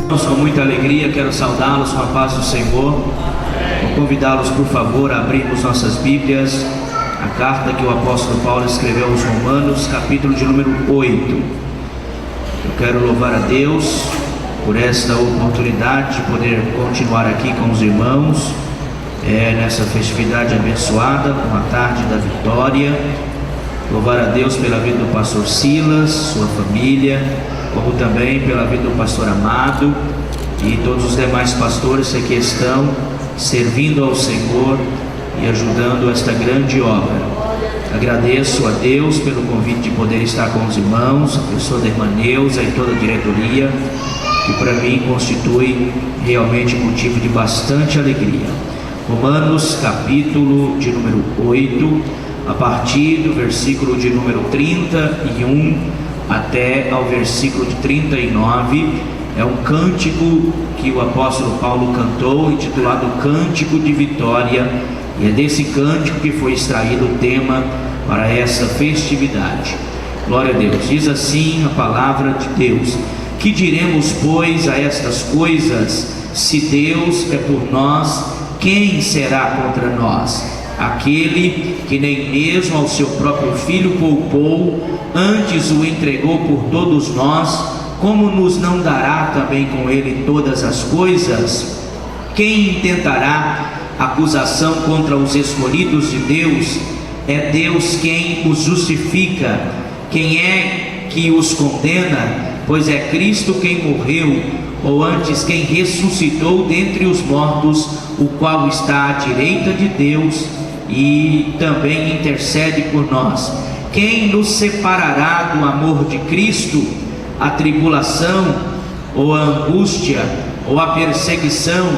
Com muita alegria, quero saudá-los com a paz do Senhor. Vou convidá-los, por favor, a abrirmos nossas Bíblias, a carta que o apóstolo Paulo escreveu aos Romanos, capítulo de número 8. Eu quero louvar a Deus por esta oportunidade de poder continuar aqui com os irmãos, nessa festividade abençoada, com a tarde da vitória. Louvar a Deus pela vida do pastor Silas, sua família, como também pela vida do pastor Amado e todos os demais pastores que aqui estão servindo ao Senhor e ajudando esta grande obra. Agradeço a Deus pelo convite de poder estar com os irmãos, a pessoa da irmã Neuza e toda a diretoria, que para mim constitui realmente motivo de bastante alegria. Romanos capítulo de número 8, a partir do versículo de número 31 até ao versículo de 39, é um cântico que o apóstolo Paulo cantou, intitulado Cântico de Vitória, e é desse cântico que foi extraído o tema para essa festividade. Glória a Deus. Diz assim a palavra de Deus: que diremos, pois, a estas coisas? Se Deus é por nós, quem será contra nós? Aquele que nem mesmo ao seu próprio filho poupou, antes o entregou por todos nós, como nos não dará também com ele todas as coisas? Quem intentará acusação contra os escolhidos de Deus? É Deus quem os justifica. Quem é que os condena? Pois é Cristo quem morreu, ou antes quem ressuscitou dentre os mortos, o qual está à direita de Deus e também intercede por nós. Quem nos separará do amor de Cristo? A tribulação, ou a angústia, ou a perseguição,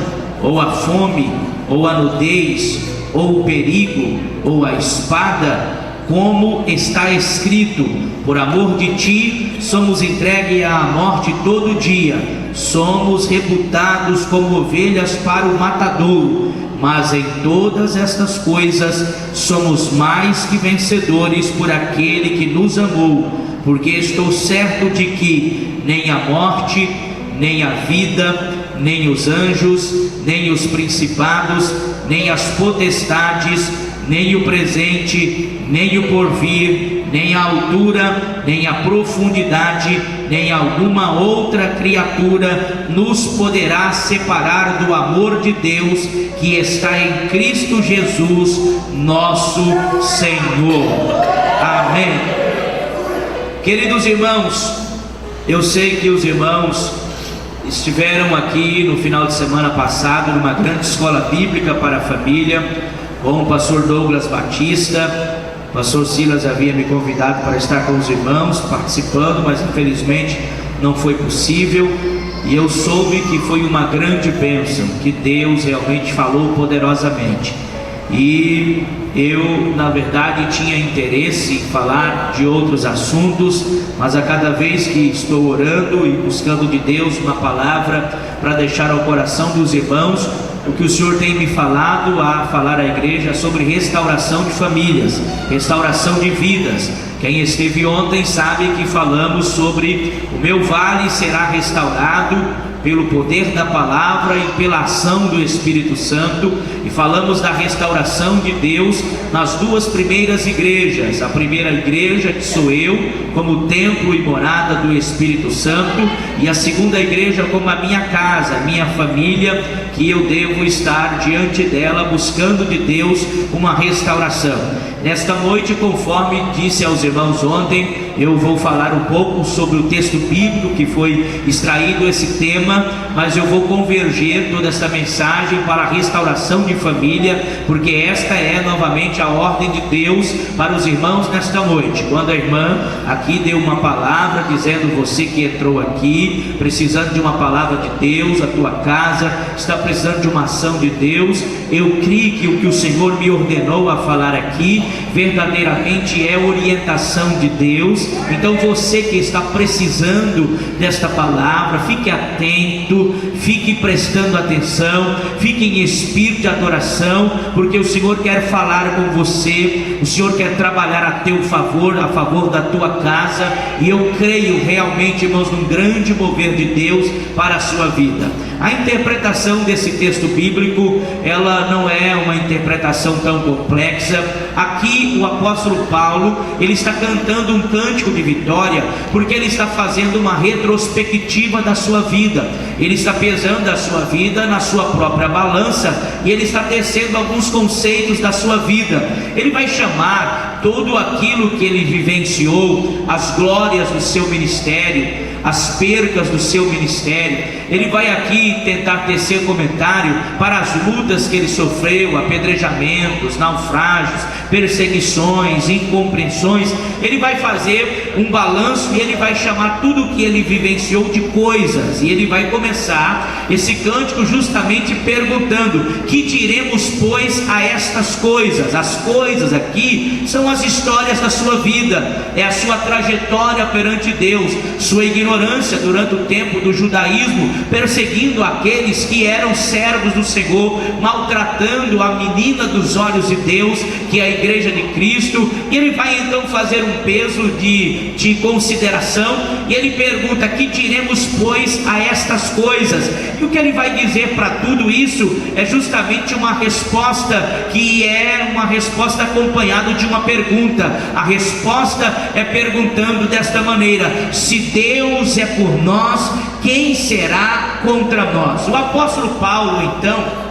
ou a fome, ou a nudez, ou o perigo, ou a espada? Como está escrito: por amor de ti somos entregues à morte todo dia, somos reputados como ovelhas para o matadouro. Mas em todas estas coisas somos mais que vencedores por aquele que nos amou, porque estou certo de que nem a morte, nem a vida, nem os anjos, nem os principados, nem as potestades, nem o presente, nem o porvir, nem a altura, nem a profundidade, nem alguma outra criatura nos poderá separar do amor de Deus que está em Cristo Jesus, nosso Senhor. Amém. Queridos irmãos, eu sei que os irmãos estiveram aqui no final de semana passado numa grande escola bíblica para a família, com o pastor Douglas Batista. O pastor Silas havia me convidado para estar com os irmãos participando, mas infelizmente não foi possível, e eu soube que foi uma grande bênção, que Deus realmente falou poderosamente. E eu, na verdade, tinha interesse em falar de outros assuntos, mas a cada vez que estou orando e buscando de Deus uma palavra para deixar ao coração dos irmãos, o que o Senhor tem me falado a falar à igreja sobre restauração de famílias, restauração de vidas. Quem esteve ontem sabe que falamos sobre o meu vale será restaurado pelo poder da palavra e pela ação do Espírito Santo, e falamos da restauração de Deus nas duas primeiras igrejas. A primeira igreja, que sou eu, como templo e morada do Espírito Santo, e a segunda igreja como a minha casa, a minha família, que eu devo estar diante dela buscando de Deus uma restauração. Nesta noite, conforme disse aos irmãos ontem, eu vou falar um pouco sobre o texto bíblico que foi extraído esse tema, mas eu vou converger toda essa mensagem para a restauração de família, porque esta é novamente a ordem de Deus para os irmãos nesta noite. Quando a irmã aqui deu uma palavra dizendo: você que entrou aqui precisando de uma palavra de Deus, a tua casa está precisando de uma ação de Deus, eu creio que o que o Senhor me ordenou a falar aqui verdadeiramente é orientação de Deus. Então você que está precisando desta palavra, fique atento, fique prestando atenção, fique em espírito de adoração, porque o Senhor quer falar com você, o Senhor quer trabalhar a teu favor, a favor da tua casa, e eu creio realmente, irmãos, num grande mover de Deus para a sua vida. A interpretação desse texto bíblico, ela não é uma interpretação tão complexa. Aqui o apóstolo Paulo, ele está cantando um cântico de vitória, porque ele está fazendo uma retrospectiva da sua vida. Ele está pesando a sua vida na sua própria balança, e ele está tecendo alguns conceitos da sua vida. Ele vai chamar tudo aquilo que ele vivenciou, as glórias do seu ministério, as percas do seu ministério. Ele vai aqui tentar tecer comentário para as lutas que ele sofreu, apedrejamentos, naufrágios, perseguições, incompreensões. Ele vai fazer um balanço e ele vai chamar tudo o que ele vivenciou de coisas, e ele vai começar esse cântico justamente perguntando: que diremos pois a estas coisas? As coisas aqui são as histórias da sua vida, é a sua trajetória perante Deus, sua ignorância durante o tempo do judaísmo, perseguindo aqueles que eram servos do Senhor, maltratando a menina dos olhos de Deus, que é a igreja de Cristo. E ele vai então fazer um peso de consideração, e ele pergunta: que diremos pois a estas coisas? E o que ele vai dizer para tudo isso é justamente uma resposta, que é uma resposta acompanhada de uma pergunta. A resposta é perguntando desta maneira: se Deus é por nós, quem será contra nós? O apóstolo Paulo, então,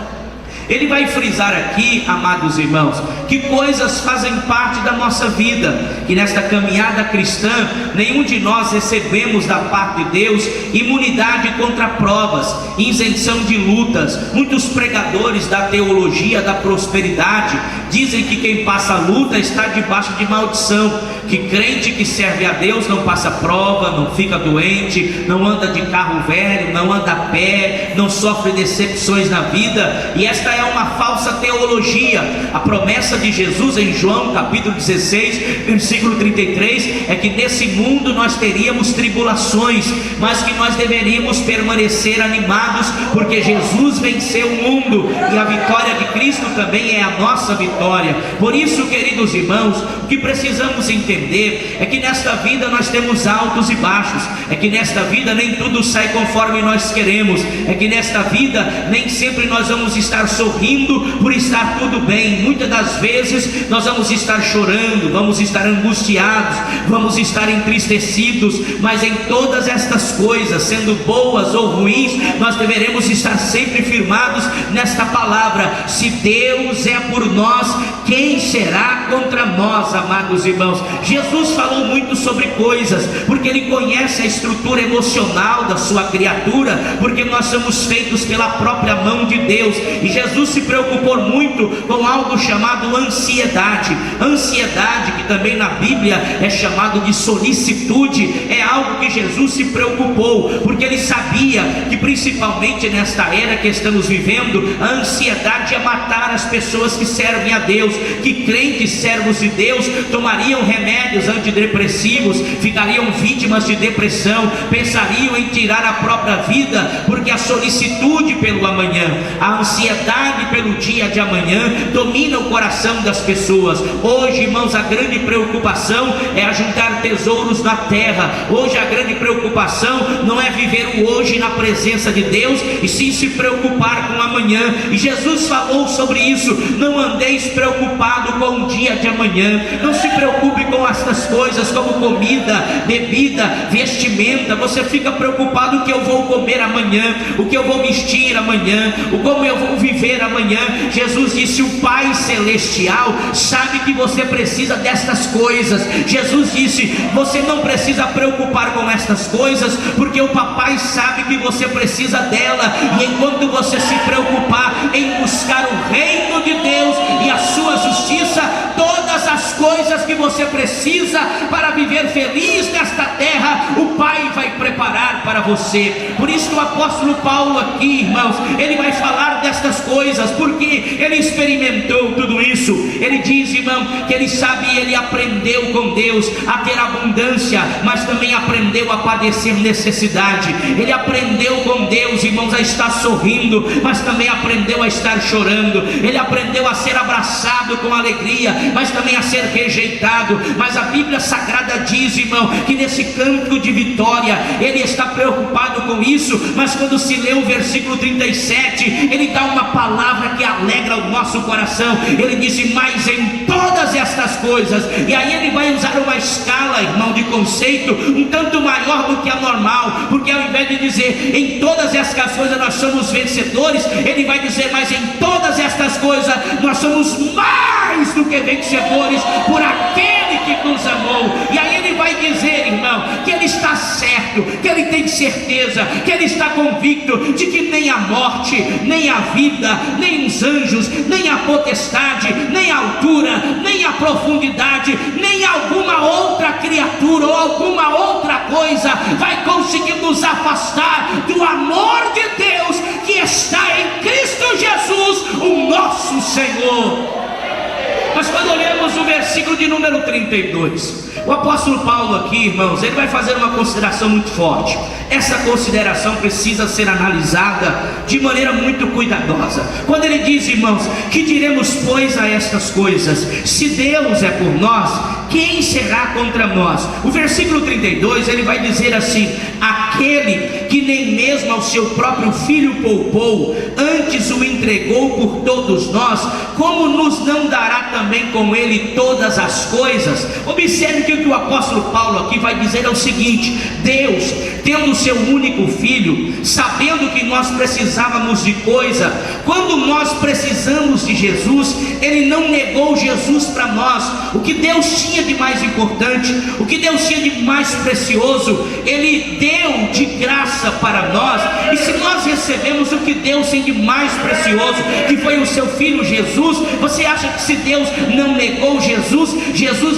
ele vai frisar aqui, amados irmãos, que coisas fazem parte da nossa vida, que nesta caminhada cristã, nenhum de nós recebemos da parte de Deus imunidade contra provas, isenção de lutas. Muitos pregadores da teologia da prosperidade dizem que quem passa luta está debaixo de maldição, que crente que serve a Deus não passa prova, não fica doente, não anda de carro velho, não anda a pé, não sofre decepções na vida. E esta é uma falsa teologia. A promessa de Jesus em João capítulo 16 versículo 33 é que nesse mundo nós teríamos tribulações, mas que nós deveríamos permanecer animados, porque Jesus venceu o mundo, e a vitória de Cristo também é a nossa vitória. Por isso, queridos irmãos, o que precisamos entender é que nesta vida nós temos altos e baixos, é que nesta vida nem tudo sai conforme nós queremos, é que nesta vida nem sempre nós vamos estar sorrindo por estar tudo bem. Muitas das vezes nós vamos estar chorando, vamos estar angustiados, vamos estar entristecidos, mas em todas estas coisas, sendo boas ou ruins, nós deveremos estar sempre firmados nesta palavra: se Deus é por nós, quem será contra nós? Amados irmãos, Jesus falou muito sobre coisas, porque ele conhece a estrutura emocional da sua criatura, porque nós somos feitos pela própria mão de Deus. E Jesus se preocupou muito com algo chamado ansiedade. Ansiedade, que também na Bíblia é chamado de solicitude, é algo que Jesus se preocupou, porque ele sabia que principalmente nesta era que estamos vivendo, a ansiedade ia matar as pessoas que servem a Deus, que crentes servos de Deus tomariam remédios antidepressivos, ficariam vítimas de depressão, pensariam em tirar a própria vida, porque a solicitude pelo amanhã, a ansiedade pelo dia de amanhã domina o coração das pessoas. Hoje, irmãos, a grande preocupação é ajuntar tesouros na terra. Hoje a grande preocupação não é viver o hoje na presença de Deus, e sim se preocupar com o amanhã. E Jesus falou sobre isso: não andeis preocupado com o dia de amanhã. Não se preocupe com estas coisas como comida, bebida, vestimenta. Você fica preocupado: o que eu vou comer amanhã, o que eu vou vestir amanhã, o como eu vou viver amanhã. Jesus disse: o Pai Celestial sabe que você precisa destas coisas. Jesus disse: você não precisa preocupar com estas coisas, porque o Papai sabe que você precisa dela. E enquanto você se preocupar em buscar o reino de Deus e a a sua justiça, todas as coisas que você precisa para viver feliz nesta terra, o Pai vai preparar para você. Por isso que o apóstolo Paulo aqui, irmãos, ele vai falar destas coisas, porque ele experimentou tudo isso. Ele diz, irmão, que ele sabe, ele aprendeu com Deus a ter abundância, mas também aprendeu a padecer necessidade. Ele aprendeu com Deus, irmãos, a estar sorrindo, mas também aprendeu a estar chorando. Ele aprendeu a ser abraçado com alegria, mas também a ser rejeitado. Mas a Bíblia Sagrada diz, irmão, que nesse canto de vitória ele está preocupado com isso. Mas quando se lê o versículo 37, ele dá uma palavra que alegra o nosso coração. Ele diz: mas em todas estas coisas. E aí ele vai usar uma escala, irmão, de conceito um tanto maior do que a normal, porque ao invés de dizer em todas estas coisas nós somos vencedores, ele vai dizer: mas em todas estas coisas nós somos mais do que vencedores por aquele que nos amou. E aí ele vai dizer, irmão, que ele está certo, que ele tem certeza, que ele está convicto de que nem a morte, nem a vida, nem os anjos, nem a potestade, nem a altura, nem a profundidade, nem alguma outra criatura ou alguma outra coisa vai conseguir nos afastar do amor de Deus que está em Cristo Jesus, o nosso Senhor. Mas quando olhamos o versículo de número 32, o apóstolo Paulo aqui, irmãos, ele vai fazer uma consideração muito forte. Essa consideração precisa ser analisada de maneira muito cuidadosa. Quando ele diz, irmãos, que diremos pois a estas coisas? Se Deus é por nós, quem será contra nós? O versículo 32, ele vai dizer assim: aquele que nem mesmo ao seu próprio filho poupou, antes o entregou por todos nós, como nos não dará também com ele todas as coisas? Observe que o que o apóstolo Paulo aqui vai dizer é o seguinte: Deus, tendo o seu único filho, sabendo que nós precisávamos de coisa, quando nós precisamos de Jesus, ele não negou Jesus para nós. O que Deus tinha de mais importante, o que Deus tinha de mais precioso, ele deu de graça para nós. E se nós recebemos o que Deus tem de mais precioso, que foi o seu filho Jesus, você acha que se Deus não negou Jesus,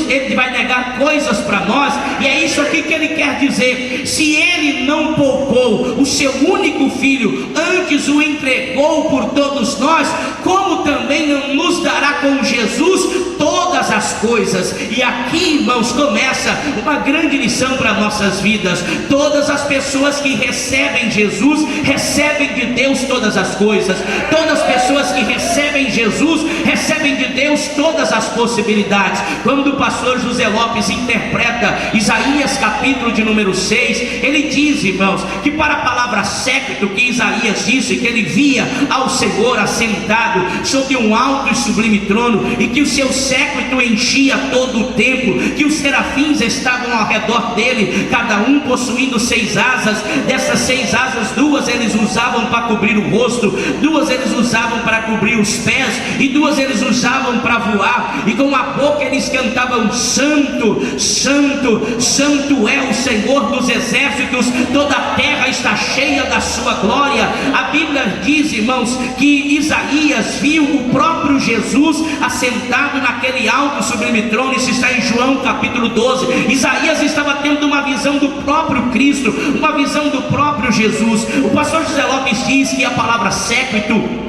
ele vai negar coisas para nós? E é isso aqui que ele quer dizer: se ele não poupou o seu único filho, antes o entregou por todos nós, como também não nos dará com Jesus todas as coisas? E aqui, irmãos, começa uma grande lição para nossas vidas. Todas as pessoas que recebem Jesus, recebem de Deus todas as coisas. Todas as pessoas que recebem Jesus, recebem de Deus todas as possibilidades. Quando o pastor José Lopes interpreta Isaías capítulo de número 6, ele diz, irmãos, que para a palavra séquito que Isaías disse, que ele via ao Senhor assentado sobre um alto e sublime trono, e que o seu séquito enchia todo o templo, que os serafins estavam ao redor dele, cada um possuindo 6 asas. Dessas 6 asas, 2 eles usavam para cobrir o rosto, 2 eles usavam para cobrir os pés, e 2 eles usavam para voar. E com a boca eles cantavam: Santo, Santo, Santo é o Senhor dos exércitos, toda a terra está cheia da sua glória. A Bíblia diz, irmãos, que Isaías viu o próprio Jesus assentado naquele alto sublime trono. Isso está em João capítulo 12. Isaías estava tendo uma visão do próprio Cristo, uma visão do próprio Jesus. O pastor José Lopes diz que a palavra séquito,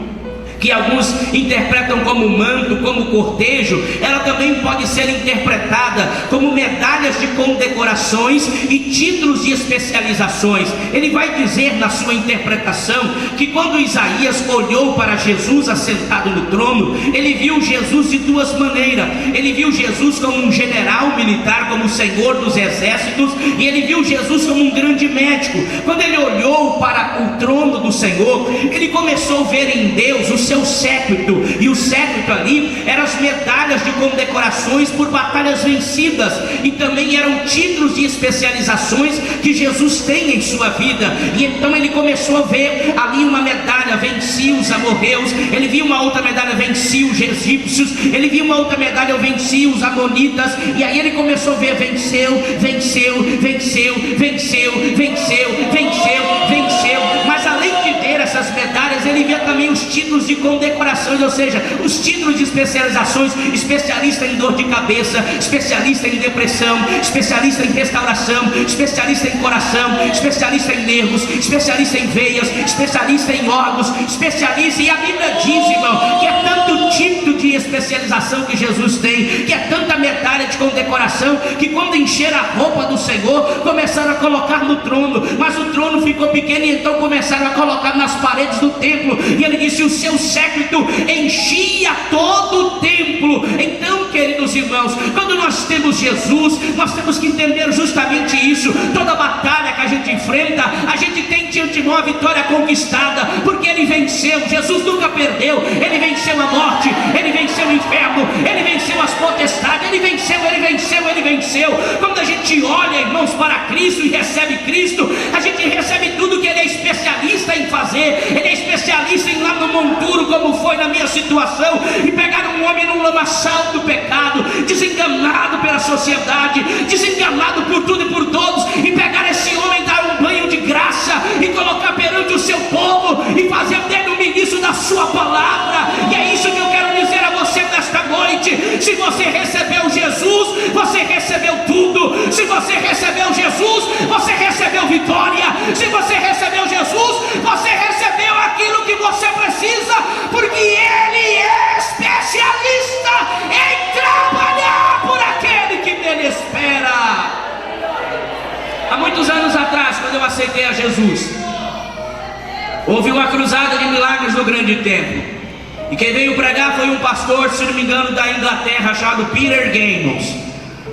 que alguns interpretam como manto, como cortejo, ela também pode ser interpretada como medalhas de condecorações e títulos de especializações. Ele vai dizer na sua interpretação que quando Isaías olhou para Jesus assentado no trono, ele viu Jesus de 2 maneiras. Ele viu Jesus como um general militar, como o Senhor dos exércitos, e ele viu Jesus como um grande médico. Quando ele olhou para o trono do Senhor, ele começou a ver em Deus o seu séquito, e o séquito ali eram as medalhas de condecorações por batalhas vencidas, e também eram títulos de especializações que Jesus tem em sua vida. E então ele começou a ver ali uma medalha: venci os amorreus. Ele viu uma outra medalha: venci os egípcios. Ele viu uma outra medalha: venci os amonitas. E aí ele começou a ver: venceu, venceu, venceu, venceu, venceu, venceu, venceu. Mas além de ver essas medalhas, ele via também os títulos de condecorações, ou seja, os títulos de especializações: especialista em dor de cabeça, especialista em depressão, especialista em restauração, especialista em coração, especialista em nervos, especialista em veias, especialista em órgãos, especialista. E a Bíblia diz, irmão, que é tanto tipo de especialização que Jesus tem, que é tanta medalha de condecoração, que quando encheram a roupa do Senhor, começaram a colocar no trono, mas o trono ficou pequeno, e então começaram a colocar nas paredes do templo. E ele disse: o seu séquito enchia todo o templo. Então, queridos irmãos, quando nós temos Jesus, nós temos que entender justamente isso. Toda batalha que a gente enfrenta, a gente tem diante de nós a vitória conquistada, porque ele venceu. Jesus nunca perdeu. Ele venceu a morte, ele venceu o inferno, ele venceu as potestades, ele venceu, ele venceu, ele venceu. Quando a gente olha, irmãos, para Cristo e recebe Cristo, a gente recebe tudo que ele é especialista em fazer. Ele é especialista em ir lá no monturo, como foi na minha situação, e pegar um homem no lamaçal do pecado, desenganado pela sociedade, desenganado por tudo e por todos, e pegar esse homem, dar um banho de graça e colocar perante o seu povo e fazer dele um ministro da sua palavra. E é isso que eu quero dizer a você nesta noite: se você recebeu Jesus, você recebeu tudo. Se você recebeu Jesus, você recebeu vitória. Se você recebeu Jesus, você recebeu aquilo que você precisa, porque ele é especialista em trabalhar por aquele que nele espera. Há muitos anos atrás, quando eu aceitei a Jesus, houve uma cruzada de milagres no grande templo, e quem veio pregar foi um pastor, se não me engano, da Inglaterra, chamado Peter Gables.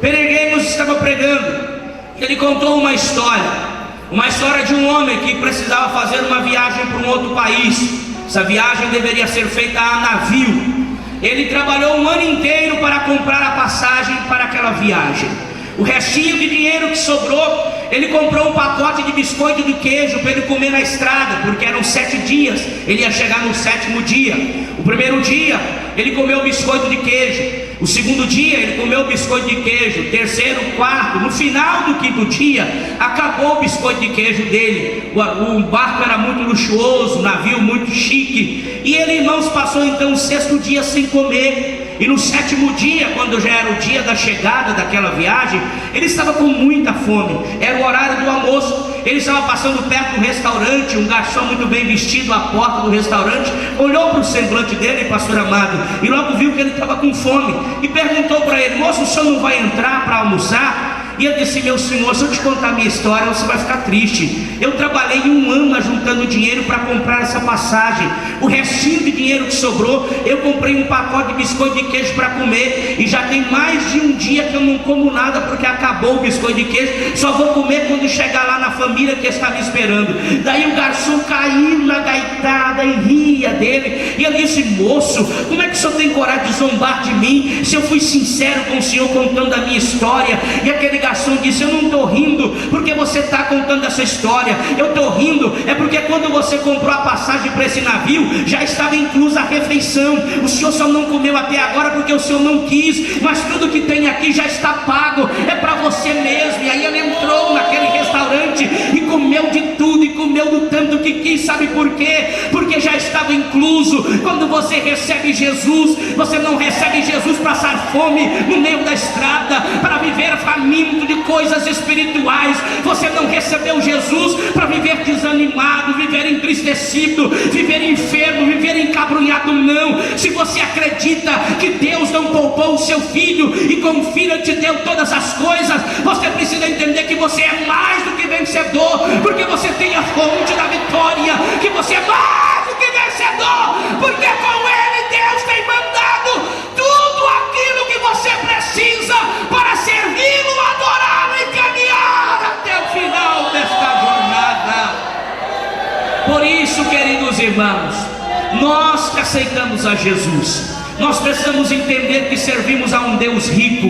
Peter Gables estava pregando, e ele contou uma história de um homem que precisava fazer uma viagem para um outro país. Essa viagem deveria ser feita a navio. Ele trabalhou um ano inteiro para comprar a passagem para aquela viagem. O restinho de dinheiro que sobrou, ele comprou um pacote de biscoito de queijo para ele comer na estrada, porque eram 7 dias, ele ia chegar no 7º dia. O primeiro dia, ele comeu biscoito de queijo. O segundo dia, ele comeu biscoito de queijo. Terceiro, quarto, no final do 5º dia, acabou o biscoito de queijo dele. O barco era muito luxuoso, o navio muito chique, e ele, irmãos, passou então o 6º dia sem comer. E no 7º dia, quando já era o dia da chegada daquela viagem, ele estava com muita fome. Era o horário do almoço. Ele estava passando perto do restaurante. Um garçom muito bem vestido à porta do restaurante olhou para o semblante dele, pastor amado, e logo viu que ele estava com fome, e perguntou para ele: moço, o senhor não vai entrar para almoçar? E ele disse: meu senhor, se eu te contar a minha história, você vai ficar triste. Eu trabalhei 1 ano juntando dinheiro para comprar essa passagem. O restinho de dinheiro que sobrou, eu comprei um pacote de biscoito de queijo para comer, e já tem mais de 1 dia que eu não como nada, porque acabou o biscoito de queijo. Só vou comer quando chegar lá na família que está me esperando. Daí o garçom caiu na gaitada e ria dele, e ele disse: moço, como é que o senhor tem coragem de zombar de mim, se eu fui sincero com o senhor contando a minha história? E aquele garçom disse: eu não estou rindo porque você está contando essa história, eu estou rindo é porque quando você comprou a passagem para esse navio, já estava inclusa a refeição. O senhor só não comeu até agora porque o senhor não quis, mas tudo que tem aqui já está pago, é para você mesmo. E aí ele entrou naquele restaurante e comeu de tudo, e comeu do tanto que quis. Sabe por quê? Porque já estava incluso. Quando você recebe Jesus, você não recebe Jesus para passar fome no meio da estrada, para viver faminto de coisas espirituais. Você não recebeu Jesus para viver desanimado, viver entristecido, viver enfermo, viver encabrunhado. Não. Se você acredita que Deus não poupou o seu filho e com o filho te deu todas as coisas, você precisa entender que você é mais do que vencedor, porque você tem a fonte da vitória, que você é mais do que vencedor, porque com ele Deus tem mandado tudo aquilo que você precisa para servi-lo, adorá-lo e caminhar até o final desta jornada. Por isso, queridos irmãos, nós que aceitamos a Jesus, nós precisamos entender que servimos a um Deus rico,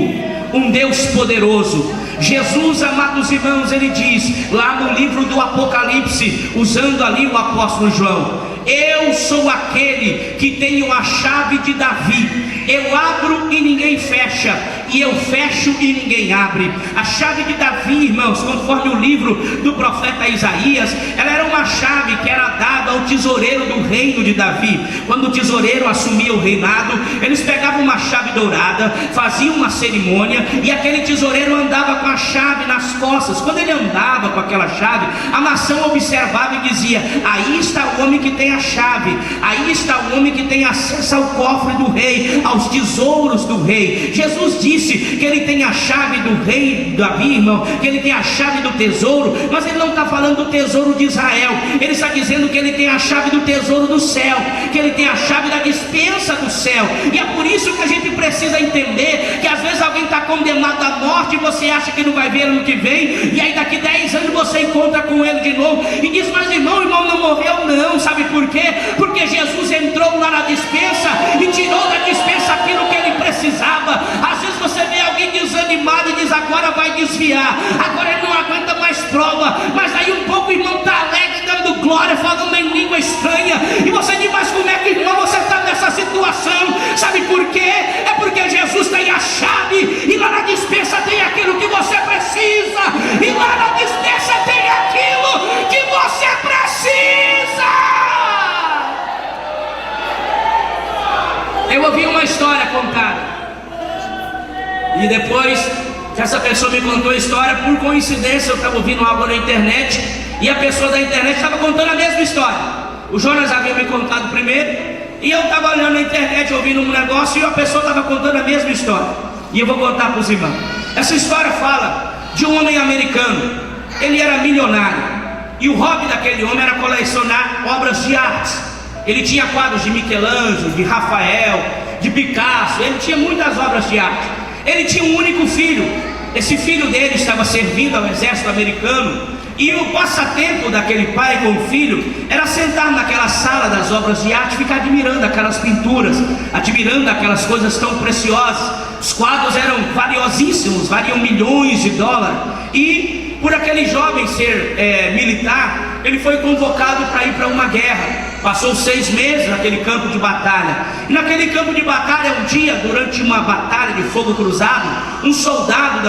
um Deus poderoso. Jesus, amados irmãos, ele diz lá no livro do Apocalipse, usando ali o apóstolo João: eu sou aquele que tenho a chave de Davi. eu abro e ninguém fecha, e eu fecho e ninguém abre. A chave de Davi, irmãos, conforme o livro do profeta Isaías, ela era uma chave que era dada ao tesoureiro do reino de Davi. Quando o tesoureiro assumia o reinado, eles pegavam uma chave dourada, faziam uma cerimônia, e aquele tesoureiro andava com a chave nas costas. Quando ele andava com aquela chave, a nação observava e dizia: aí está o homem que tem a chave, aí está o homem que tem acesso ao cofre do rei, aos tesouros do rei. Jesus disse que ele tem a chave do rei Davi, irmão, que ele tem a chave do tesouro, mas ele não está falando do tesouro de Israel, ele está dizendo que ele tem a chave do tesouro do céu, que ele tem a chave da despensa do céu. E é por isso que a gente precisa entender que às vezes alguém está condenado à morte e você acha que não vai ver ano que vem, e aí daqui 10 anos você encontra com ele de novo e diz: mas irmão não morreu não. Sabe por quê? Porque Jesus entrou lá na despensa e tirou da despensa aquilo que ele precisava. Às vezes você vê alguém desanimado e diz: agora vai desviar, agora ele não aguenta mais prova, mas aí um pouco o irmão está alegre, dando glória, falando em língua estranha, e você diz: mas como é que, irmão, você está nessa situação? Sabe por quê? É porque Jesus tem a chave, e lá na despensa tem aquilo que você precisa, e lá na despensa tem aquilo que você precisa. Eu ouvi uma história contada, e depois que essa pessoa me contou a história, por coincidência eu estava ouvindo algo na internet, e a pessoa da internet estava contando a mesma história. O Jonas havia me contado primeiro, e eu estava olhando na internet, ouvindo um negócio, e a pessoa estava contando a mesma história. E eu vou contar para os irmãos. Essa história fala de um homem americano. Ele era milionário, e o hobby daquele homem era colecionar obras de arte. Ele tinha quadros de Michelangelo, de Rafael, de Picasso. Ele tinha muitas obras de arte. Ele tinha um único filho. Esse filho dele estava servindo ao exército americano, e o passatempo daquele pai com o filho era sentar naquela sala das obras de arte, ficar admirando aquelas pinturas, admirando aquelas coisas tão preciosas. Os quadros eram valiosíssimos, valiam milhões de dólares. E por aquele jovem ser militar, ele foi convocado para ir para uma guerra. Passou 6 meses naquele campo de batalha. E naquele campo de batalha, um dia, durante uma batalha de fogo cruzado, um soldado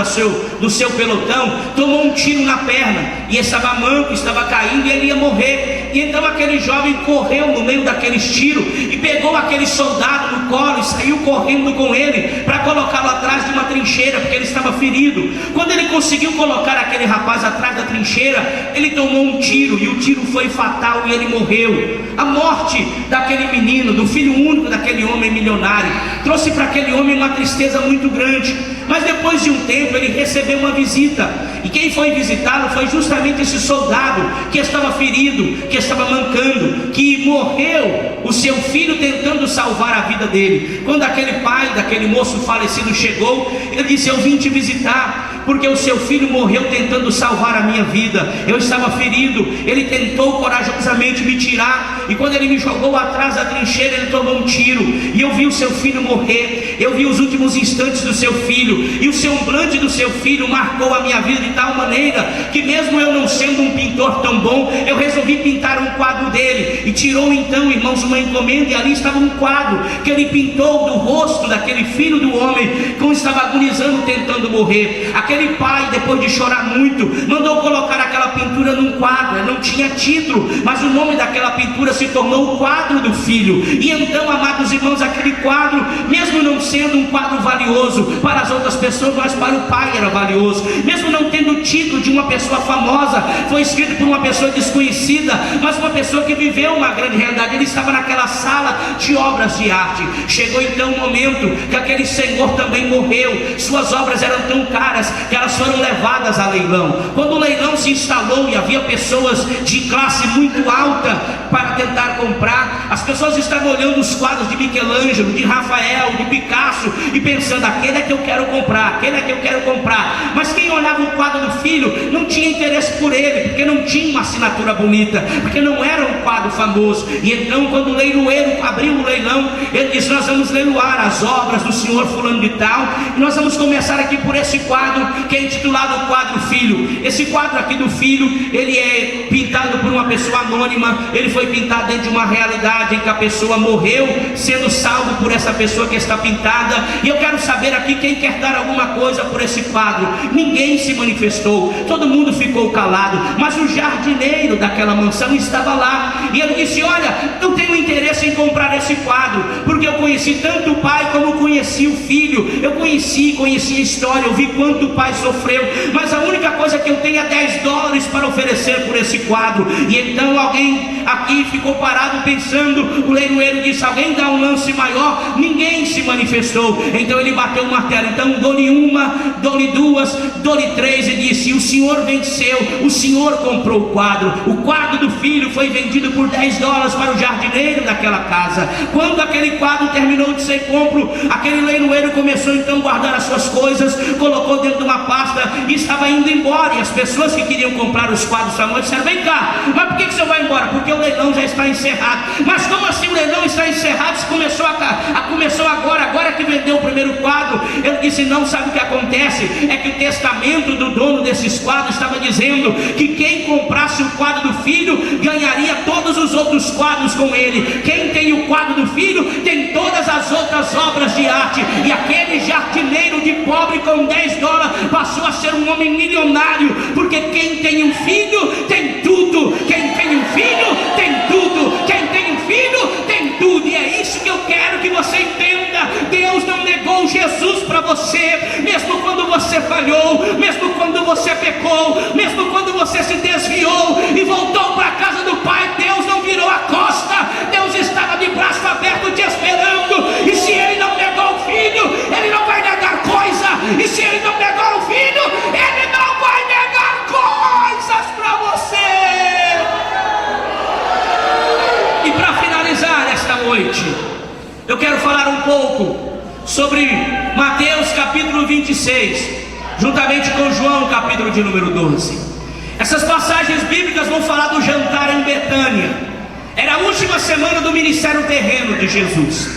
do seu pelotão tomou um tiro na perna, e estava manco, estava caindo, e ele ia morrer. E então aquele jovem correu no meio daqueles tiros e pegou aquele soldado no colo e saiu correndo com ele para colocá-lo atrás de uma trincheira, porque ele estava ferido. Quando ele conseguiu colocar aquele rapaz atrás da trincheira, ele tomou um tiro, e o tiro foi fatal e ele morreu. A morte daquele menino, do filho único daquele homem milionário, trouxe para aquele homem uma tristeza muito grande. Mas depois de um tempo ele recebeu uma visita, e quem foi visitá-lo foi justamente esse soldado que estava ferido, que estava mancando, que morreu o seu filho tentando salvar a vida dele. Quando aquele pai daquele moço falecido chegou, ele disse: eu vim te visitar porque o seu filho morreu tentando salvar a minha vida. Eu estava ferido, ele tentou corajosamente me tirar, e quando ele me jogou atrás da trincheira, ele tomou um tiro, e eu vi o seu filho morrer. Eu vi os últimos instantes do seu filho, e o semblante do seu filho marcou a minha vida de tal maneira que, mesmo eu não sendo um pintor tão bom, eu resolvi pintar um quadro dele. E tirou então, irmãos, uma encomenda, e ali estava um quadro que ele pintou do rosto daquele filho do homem que estava agonizando, tentando morrer. Aquele pai, depois de chorar muito, mandou colocar aquela pintura num quadro. Não tinha título, mas o nome daquela pintura se tornou o quadro do filho. E então, amados irmãos, aquele quadro, mesmo não sendo um quadro valioso para as outras pessoas, mas para o pai era valioso. Mesmo não tendo o título de uma pessoa famosa, foi escrito por uma pessoa desconhecida, mas uma pessoa que viveu uma grande realidade. Ele estava naquela sala de obras de arte. Chegou então o momento que aquele senhor também morreu. Suas obras eram tão caras que elas foram levadas a leilão. Quando o leilão se instalou e havia pessoas de classe muito alta para tentar comprar, as pessoas estavam olhando os quadros de Michelangelo, de Rafael, de Picasso, e pensando: aquele é que eu quero comprar, aquele é que eu quero comprar. Mas quem olhava o quadro do filho não tinha interesse por ele, porque não tinha uma assinatura bonita, porque não era um quadro famoso. E então, quando o leiloeiro abriu o leilão, ele disse: nós vamos leiloar as obras do senhor fulano de tal, e nós vamos começar aqui por esse quadro que é intitulado o quadro Filho. Esse quadro aqui do filho, ele é pintado por uma pessoa anônima. Ele foi pintado dentro de uma realidade em que a pessoa morreu, sendo salvo por essa pessoa que está pintada. E eu quero saber aqui quem quer dar alguma coisa por esse quadro. Ninguém se manifestou, todo mundo ficou calado, mas o jardineiro daquela mansão estava lá, e ele disse: olha, eu tenho interesse em comprar esse quadro, porque eu conheci tanto o pai como conheci o filho. Eu conheci a história, eu vi quanto o pai sofreu, mas a única coisa que eu tenho é $10 para oferecer por esse quadro. E então alguém aqui ficou parado pensando. O leiloeiro disse: alguém dá um lance maior? Ninguém se manifestou. Então ele bateu o martelo: então dou-lhe uma, dou-lhe duas, dou-lhe três. E disse: o senhor venceu, o senhor comprou o quadro. O quadro do filho foi vendido por $10 para o jardineiro daquela casa. Quando aquele quadro terminou de ser compro, aquele leiloeiro começou então a guardar as suas coisas, colocou dentro de uma pasta e estava indo embora. E as pessoas que queriam comprar os quadros à noite disseram: vem cá, mas por que você vai embora? Porque o leilão já está encerrado. Mas como assim o leilão está encerrado? Se começou agora que vendeu o primeiro quadro. Ele disse: não, sabe o que acontece? É que o testamento do dono desses quadros estava dizendo que quem comprasse o quadro do filho ganharia todos os outros quadros com ele. Quem tem o quadro do filho tem todas as outras obras de arte. E aquele jardineiro de pobre com $10 passou a ser um homem milionário, porque quem tem um filho tem tudo. Quem tem um filho tem tudo. Quem tem um filho tem tudo. E é isso que eu quero que você entenda. Deus não negou Jesus para você, mesmo quando você falhou, mesmo quando você pecou, mesmo quando você se desviou e voltou para a casa do Pai. Deus não virou a costa. Deus estava de braço aberto te esperando. E se Ele não negou o filho, Ele não vai negar coisa. E se Ele não negou o filho, Ele não vai negar coisas para você. E para finalizar esta noite, eu quero falar um pouco sobre Mateus capítulo 26, juntamente com João capítulo de número 12. Essas passagens bíblicas vão falar do jantar em Betânia. Era a última semana do ministério terreno de Jesus.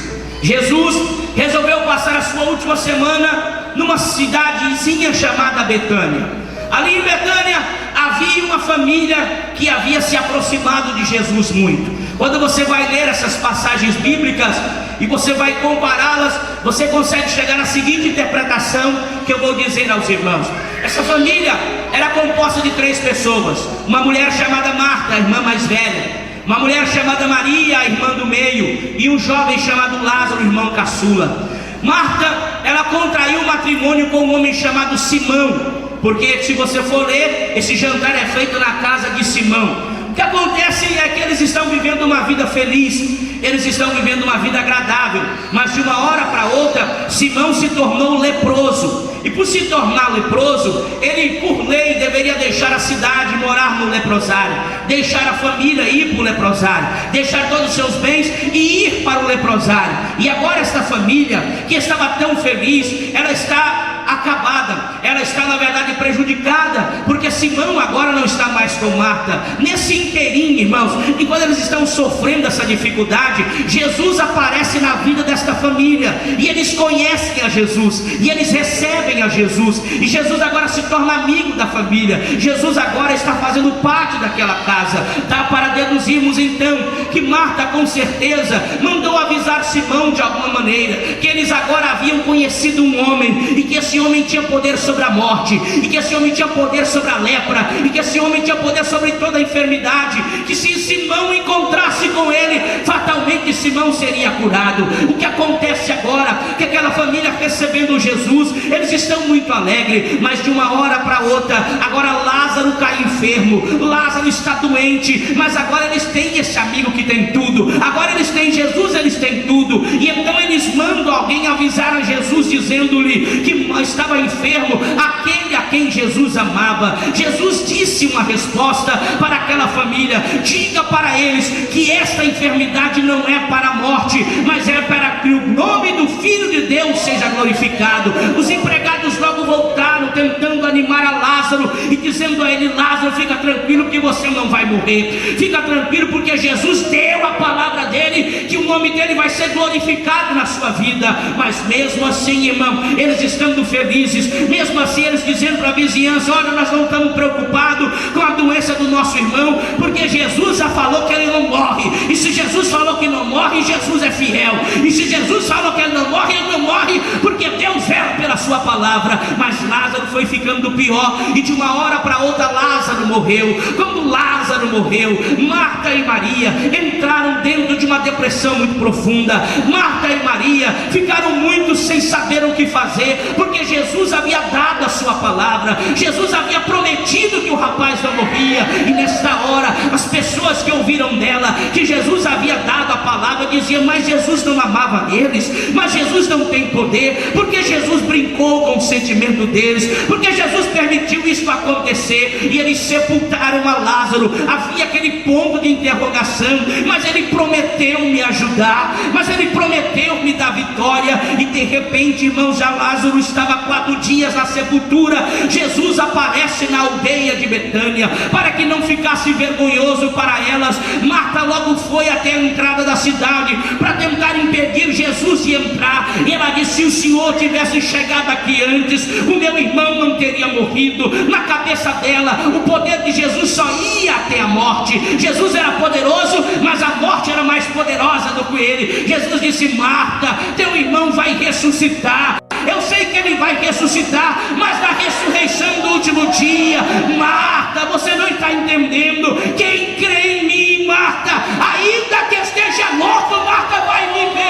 Jesus resolveu passar a sua última semana numa cidadezinha chamada Betânia. Ali em Betânia havia uma família que havia se aproximado de Jesus muito. Quando você vai ler essas passagens bíblicas e você vai compará-las, você consegue chegar na seguinte interpretação que eu vou dizer aos irmãos. Essa família era composta de 3 pessoas: uma mulher chamada Marta, a irmã mais velha, uma mulher chamada Maria, a irmã do meio, e um jovem chamado Lázaro, irmão caçula. Marta, ela contraiu matrimônio com um homem chamado Simão, porque se você for ler, esse jantar é feito na casa de Simão. O que acontece é que eles estão vivendo uma vida feliz, eles estão vivendo uma vida agradável, mas de uma hora para outra, Simão se tornou leproso. E por se tornar leproso, ele por lei deveria deixar a cidade, morar no leprosário, deixar a família, ir para o leprosário, deixar todos os seus bens e ir para o leprosário. E agora esta família, que estava tão feliz, ela está acabada, ela está na verdade prejudicada, porque Simão agora não está mais com Marta. Nesse inteirinho, irmãos, e quando eles estão sofrendo essa dificuldade, Jesus aparece na vida desta família, e eles conhecem a Jesus, e eles recebem a Jesus, e Jesus agora se torna amigo da família. Jesus agora está fazendo parte daquela casa. Dá para deduzirmos então que Marta com certeza mandou avisar Simão de alguma maneira, que eles agora haviam conhecido um homem, e que esse homem tinha poder sobre a morte, e que esse homem tinha poder sobre a lepra, e que esse homem tinha poder sobre toda a enfermidade, que se Simão encontrasse com ele, fatalmente Simão seria curado. O que acontece agora? Que aquela família recebendo Jesus, eles estão muito alegres, mas de uma hora para outra, agora Lázaro cai enfermo, Lázaro está doente, mas agora eles têm esse amigo que tem tudo, agora eles têm Jesus, eles têm tudo, e então eles mandam alguém avisar a Jesus, dizendo-lhe que estava enfermo aquele a quem Jesus amava. Jesus disse uma resposta para aquela família: diga para eles que esta enfermidade não é para a morte, mas é para que o nome do Filho de Deus seja glorificado. Os empregados logo voltaram, tentando animar a Lázaro e dizendo a ele: Lázaro, fica tranquilo que você não vai morrer, fica tranquilo porque Jesus deu a palavra dele, que o nome dele vai ser glorificado na sua vida. Mas mesmo assim, irmão, eles estando felizes, mesmo assim eles dizendo para a vizinhança: olha, nós não estamos preocupados com a doença do nosso irmão, porque Jesus já falou que ele não morre, e se Jesus falou que não morre, morre, Jesus é fiel. E se Jesus falou que ele não morre, porque Deus vela pela sua palavra. Mas Lázaro foi ficando pior, e de uma hora para outra Lázaro morreu. Quando Lázaro morreu, Marta e Maria entraram dentro de uma depressão muito profunda. Marta e Maria ficaram muito sem saber o que fazer, porque Jesus havia dado a sua palavra, Jesus havia prometido que o rapaz não morria. E nesta hora, as pessoas que ouviram dela que Jesus havia dado a palavra diziam: mas Jesus não amava eles, mas Jesus não tem poder, porque Jesus brincou com o sentimento deles, porque Jesus permitiu isso acontecer. E eles sepultaram a Lázaro. Havia aquele ponto de interrogação: mas ele prometeu me ajudar, mas ele prometeu me dar vitória. E de repente, irmãos, já Lázaro estava 4 dias na sepultura. Jesus aparece na aldeia de Betânia, para que não ficasse vergonhoso para elas. Marta logo foi até a entrada da cidade para tentar impedir Jesus de entrar, e ela disse: se o Senhor tivesse chegado aqui antes, o meu irmão não teria morrido. Na cabeça dela, o poder de Jesus só ia até a morte. Jesus era poderoso, mas a morte era mais poderosa do que ele. Jesus disse: Marta, teu irmão vai ressuscitar. Eu sei que ele vai ressuscitar, mas na ressurreição do último dia. Marta, você não está entendendo. Quem crê em mim, Marta, ainda que esteja morto, Marta vai viver.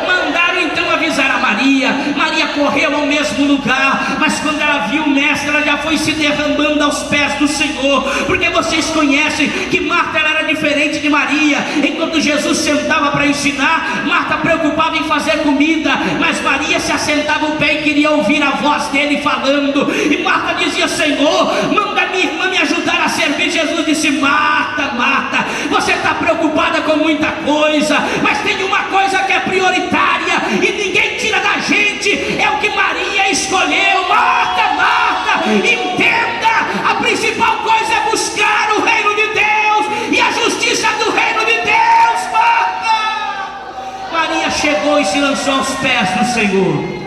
Mandaram então avisar a Maria. Maria correu ao mesmo lugar, mas quando ela viu o mestre, ela já foi se derramando aos pés do Senhor. Porque vocês conhecem que Marta, ela era diferente de Maria. Enquanto Jesus sentava para ensinar, Marta preocupava em fazer comida, mas Maria se assentava ao pé e queria ouvir a voz dele falando. E Marta dizia: Senhor, manda minha irmã me ajudar a servir. Jesus disse: Marta, Marta, você está preocupada com muita coisa, mas tem uma coisa que é prioritária e ninguém tira da gente, é o que Maria escolheu. Marta, Marta, entenda, a principal coisa é buscar o reino de Deus e a justiça do reino de Deus. Marta! Maria chegou e se lançou aos pés do Senhor.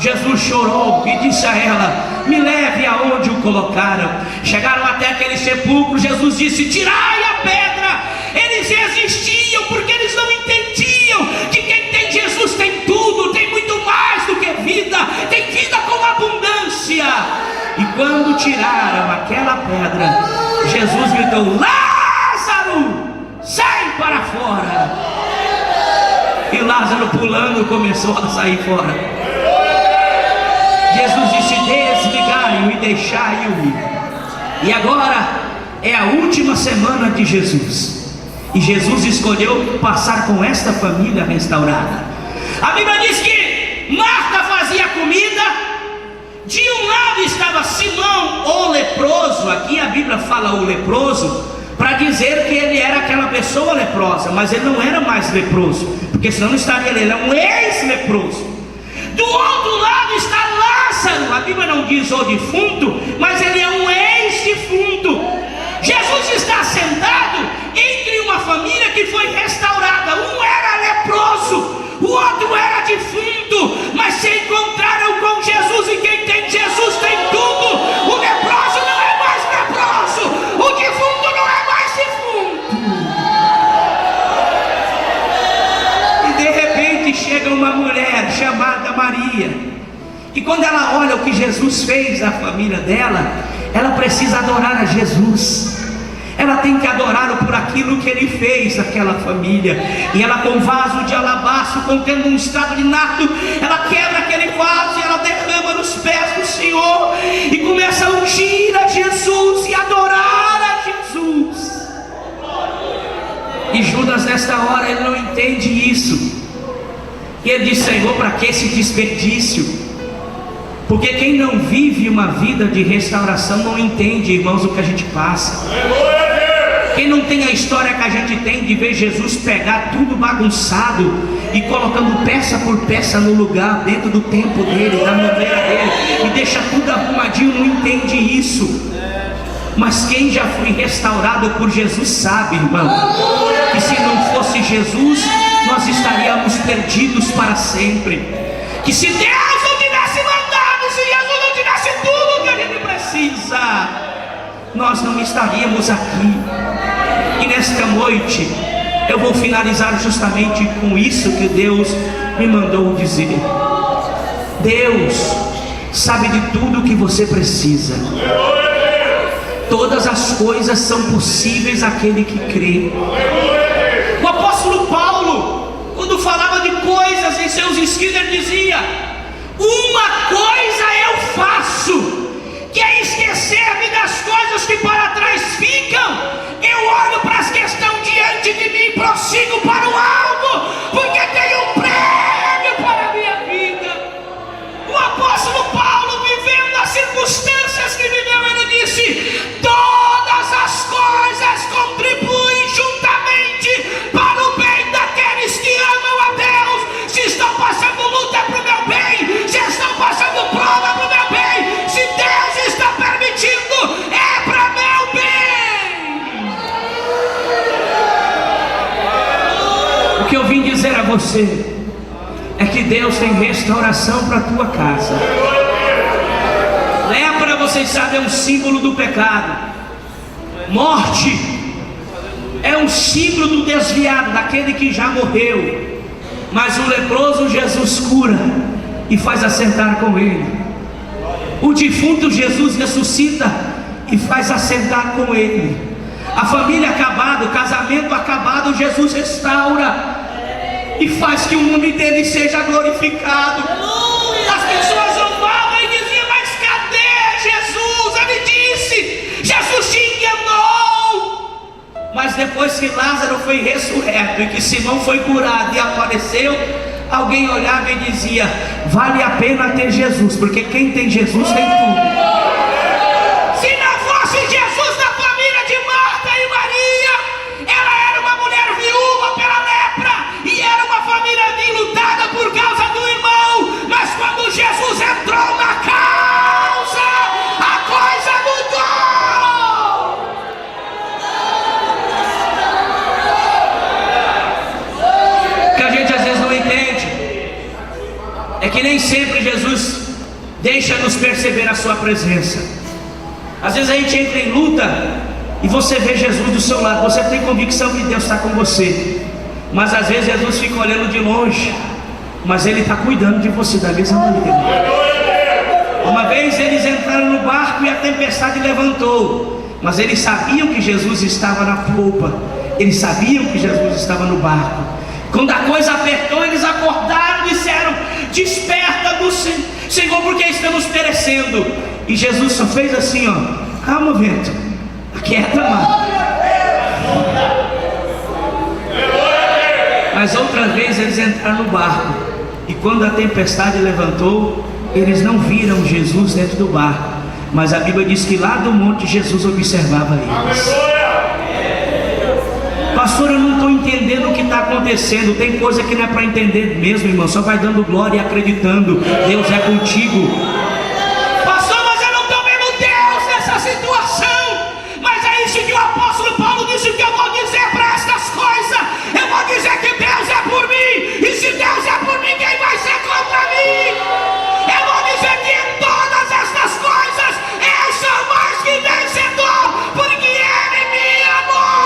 Jesus chorou e disse a ela: me leve aonde o colocaram. Chegaram até aquele sepulcro. Jesus disse: tirai a pedra. Eles resistiam porque eles não entendiam que quem tem Jesus tem tudo, tem muito mais do que vida, tem vida com abundância. E quando tiraram aquela pedra, Jesus gritou: Lázaro, sai para fora. E Lázaro, pulando, começou a sair fora. Jesus disse: desligai-o e deixai-o ir. E agora é a última semana de Jesus, e Jesus escolheu passar com esta família restaurada. A Bíblia diz que Marta fazia comida. De um lado estava Simão, o leproso. Aqui a Bíblia fala o leproso para dizer que ele era aquela pessoa leprosa, mas ele não era mais leproso, porque senão não estaria ali. Ele é um ex-leproso. Do outro lado está Lázaro. A Bíblia não diz o defunto, mas ele é um ex-defunto. Jesus está sentado entre uma família que foi restaurada. Um era leproso, o outro era defunto, mas se encontraram com Jesus. E quem tem Jesus tem tudo. O leproso não é mais leproso, o defunto não é mais defunto. E de repente chega uma mulher chamada Maria, e quando ela olha o que Jesus fez à família dela, ela precisa adorar a Jesus. Ela tem que adorá-lo por aquilo que ele fez àquela família. E ela, com vaso de alabastro contendo um extrato de nardo, ela quebra aquele vaso e ela derrama nos pés do Senhor e começa a ungir a Jesus e adorar a Jesus. E Judas, nesta hora, ele não entende isso. E ele diz: Senhor, para que esse desperdício? Porque quem não vive uma vida de restauração não entende, irmãos, o que a gente passa. Quem não tem a história que a gente tem de ver Jesus pegar tudo bagunçado e colocando peça por peça no lugar, dentro do tempo dele, da maneira dele, e deixa tudo arrumadinho, não entende isso. Mas quem já foi restaurado por Jesus sabe, irmão, que se não fosse Jesus, nós estaríamos perdidos para sempre. Que se Deus não tivesse mandado, se Jesus não tivesse tudo que a gente precisa, nós não estaríamos aqui. E nesta noite Eu vou finalizar justamente com isso que Deus me mandou dizer. Deus sabe de tudo o que você precisa. Todas as coisas são possíveis àquele que crê. O apóstolo Paulo, quando falava de coisas em seus escritos, ele dizia: uma coisa eu faço, que é esquecer-me das coisas que para trás ficam. Eu olho para as que estão diante de mim e prossigo para o alvo, porque tenho um prêmio para a minha vida. O apóstolo Paulo, vivendo as circunstâncias que viveu, ele disse: todas as coisas contribuem juntamente para o bem daqueles que amam a Deus. Se estão passando luta para o meu bem, se estão passando prova para o meu bem, se Deus está permitindo, é para meu bem. O que eu vim dizer a você é que Deus tem restauração para a tua casa. Lepra, vocês sabem, é um símbolo do pecado. Morte é um símbolo do desviado, daquele que já morreu. Mas o leproso Jesus cura e faz assentar com ele. O defunto Jesus ressuscita e faz assentar com ele. A família acabada, o casamento acabado, Jesus restaura e faz que o nome dele seja glorificado. As pessoas zombavam e diziam: mas cadê Jesus? Ele disse: Jesus te enganou. Mas depois que Lázaro foi ressurreto e que Simão foi curado e apareceu, alguém olhava e dizia: vale a pena ter Jesus, porque quem tem Jesus tem tudo. Se não fosse Jesus na família de Marta e Maria, ela era uma mulher viúva pela lepra e era uma família enlutada por causa do irmão. Mas quando Jesus entrou na causa, a coisa mudou. O que a gente às vezes não entende é que nem sempre Jesus deixa nos perceber a sua presença. Às vezes a gente entra em luta e você vê Jesus do seu lado, você tem convicção que Deus está com você, mas às vezes Jesus fica olhando de longe, mas Ele está cuidando de você da mesma maneira. Uma vez eles entraram no barco e a tempestade levantou, mas eles sabiam que Jesus estava na polpa, eles sabiam que Jesus estava no barco. Quando a coisa apertou, eles acordaram e disseram: desperta do Senhor, porque estamos perecendo. E Jesus só fez assim, ó: calma, vento, aquieta, mar. Mas outra vez eles entraram no barco, e quando a tempestade levantou, eles não viram Jesus dentro do barco, mas a Bíblia diz que lá do monte Jesus observava eles. Pastor, eu não estou entendendo o que está acontecendo. Tem coisa que não é para entender mesmo, irmão. Só vai dando glória e acreditando. Deus é contigo. Pastor, mas eu não estou vendo Deus nessa situação. Mas é isso que o apóstolo Paulo disse que eu vou dizer para estas coisas. Eu vou dizer que Deus é por mim. E se Deus é por mim, quem vai ser contra mim? Eu vou dizer que em todas estas coisas eu sou mais que vencedor, porque Ele me amou.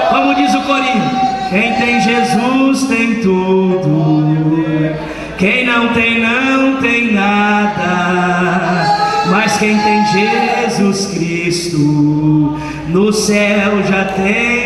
Como diz o corinho: quem tem Jesus tem tudo, quem não tem nada. Mas quem tem Jesus Cristo, no céu já tem